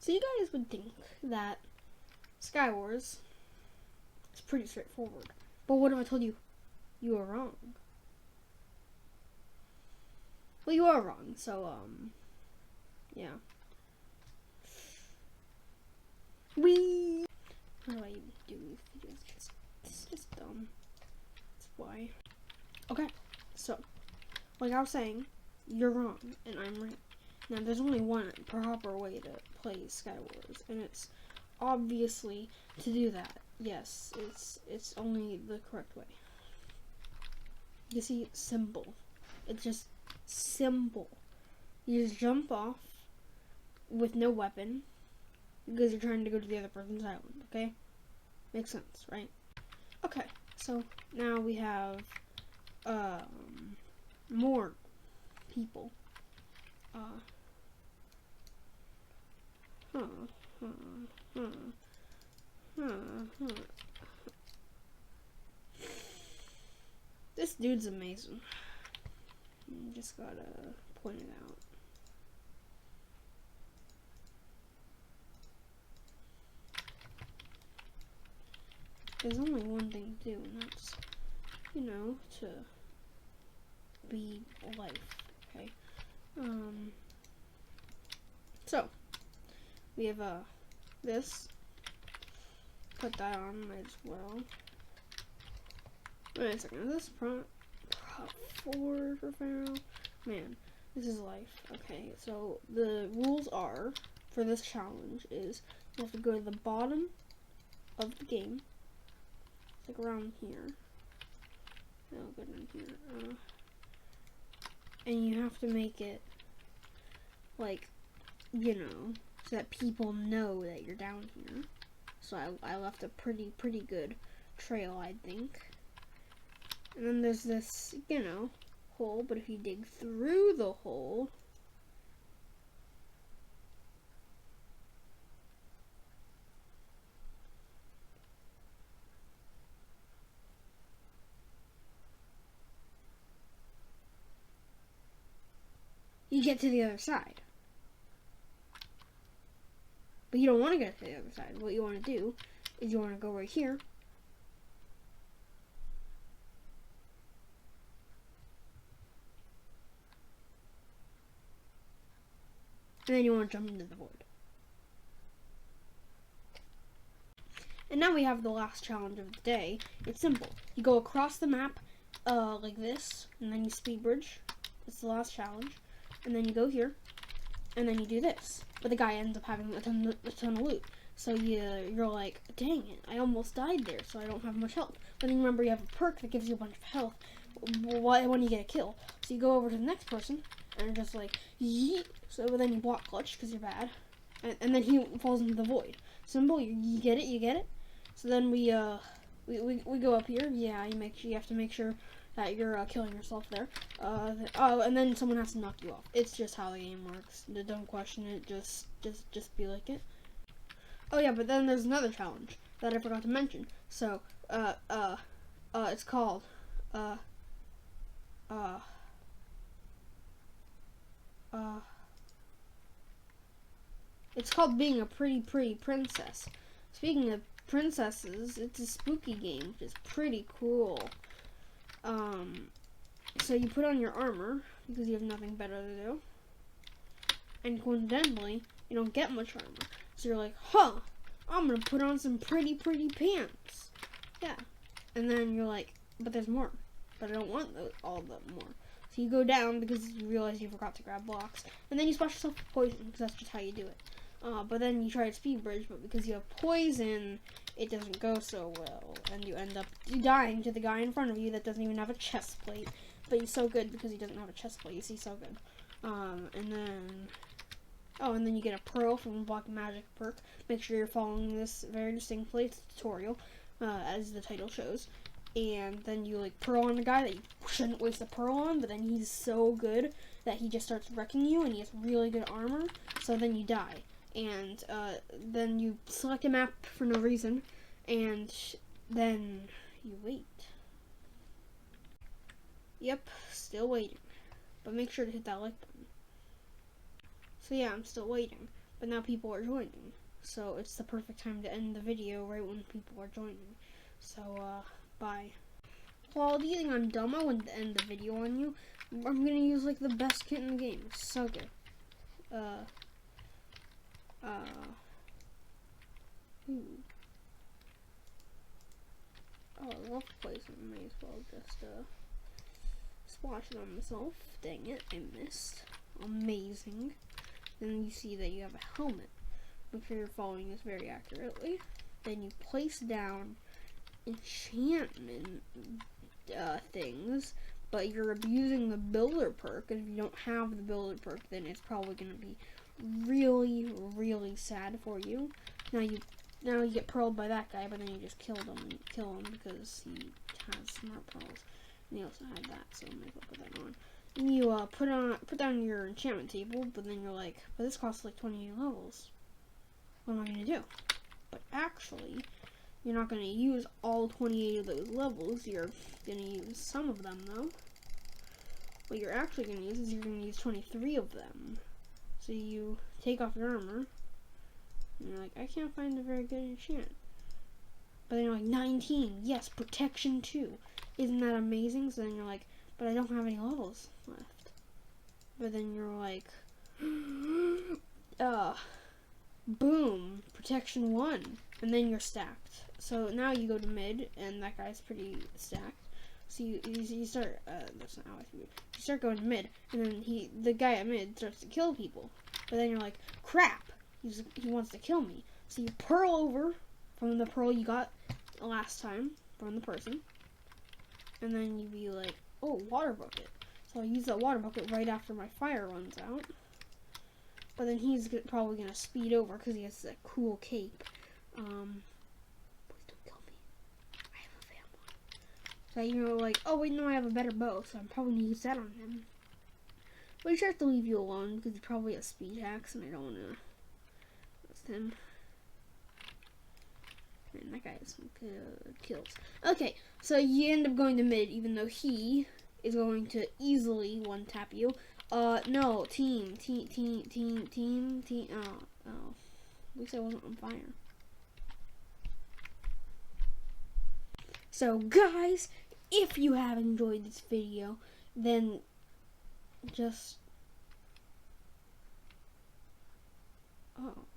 So you guys would think that SkyWars is pretty straightforward. But what if I told you you were wrong? Well, you are wrong, so, yeah. How do I even do these videos? It's just dumb. That's why. Okay, so, like I was saying, you're wrong, and I'm right. Now, there's only one proper way to play SkyWars, and it's obviously to do that. Yes, it's only the correct way. You see, simple. It's just simple. You just jump off with no weapon because you're trying to go to the other person's island, okay? Makes sense, right? Okay, so now we have more people. This dude's amazing. Just gotta point it out. There's only one thing to do, and that's, you know, to be life, okay? So, we have, this. Put that on as well. Wait a second, is this prop 4 for Pharaoh? Man, this is life. Okay, so the rules are, for this challenge, is you have to go to the bottom of the game. It's like around here. No, go down here. And you have to make it, like, you know, so that people know that you're down here. So I left a pretty good trail, I think. And then there's this, you know, hole, but if you dig through the hole, you get to the other side. But you don't want to get to the other side. What you want to do is you want to go right here. And then you want to jump into the void. And now we have the last challenge of the day. It's simple. You go across the map like this, and then you speed bridge. It's the last challenge. And then you go here, and then you do this. But the guy ends up having a ton of loot. So you're like, dang it, I almost died there, so I don't have much health. But then remember you have a perk that gives you a bunch of health when you get a kill. So you go over to the next person, and just like, yeet. So then you block clutch because you're bad, and then he falls into the void. Simple, you get it. So then we go up here. Yeah, you have to make sure that you're killing yourself there. And then someone has to knock you off. It's just how the game works. Don't question it. Just be like it. Oh yeah, but then there's another challenge that I forgot to mention. So it's called it's called being a pretty princess. Speaking of princesses, it's a spooky game, which is pretty cool. So you put on your armor because you have nothing better to do, and coincidentally, you don't get much armor. So you're like, huh, I'm gonna put on some pretty pants. Yeah, and then you're like, but there's more. But I don't want all of them more. So you go down because you realize you forgot to grab blocks, and then you splash yourself with poison because that's just how you do it. But then you try to speed bridge, but because you have poison, it doesn't go so well, and you end up dying to the guy in front of you that doesn't even have a chest plate. But he's so good because he doesn't have a chest plate. You see, so good. And then you get a pearl from the Block Magic perk. Make sure you're following this very distinctly. It's a tutorial, as the title shows. And then you like pearl on a guy that you shouldn't waste a pearl on, but then he's so good that he just starts wrecking you, and he has really good armor. So then you die. And then you select a map for no reason, and then you wait. Yep, still waiting. But make sure to hit that like button. So yeah, I'm still waiting. but now people are joining. So it's the perfect time to end the video right when people are joining. So, bye. Well, do you think I'm dumb? I wouldn't end the video on you. I'm gonna use like the best kit in the game. It's so good. Ooh. Oh, rough place. I may as well just splash it on myself. Dang it, I missed. Amazing. Then you see that you have a helmet. Make sure you're following this very accurately. Then you place down enchantment things, but you're abusing the builder perk. And if you don't have the builder perk, then it's probably going to be really, really sad for you. Now you get pearled by that guy, but then you just kill him because he has smart pearls. And he also had that, so I might as well put that on. And you put down your enchantment table, but then you're like, but this costs like 28 levels. What am I gonna do? But actually, you're not gonna use all 28 of those levels. You're gonna use some of them though. What you're actually gonna use is you're gonna use 23 of them. So you take off your armor, and you're like, I can't find a very good enchant. But then you're like, 19, yes, protection 2. Isn't that amazing? So then you're like, but I don't have any levels left. But then you're like, boom, protection 1. And then you're stacked. So now you go to mid, and that guy's pretty stacked. So you start, that's not how I think it. You start going to mid, and then the guy at mid starts to kill people. But then you're like, crap, he wants to kill me. So you pearl over from the pearl you got last time from the person. And then you be like, oh, water bucket. So I use that water bucket right after my fire runs out. But then he's probably going to speed over because he has that cool cape. Please don't kill me. I have a family. So you're like, oh wait, no, I have a better bow, so I'm probably going to use that on him. But he tries to leave you alone because he probably has speed hacks and I don't want to lose him. And that guy has some good kills. Okay, so you end up going to mid even though he is going to easily one-tap you. No, team. Oh. At least I wasn't on fire. So, guys, if you have enjoyed this video, then just... Oh.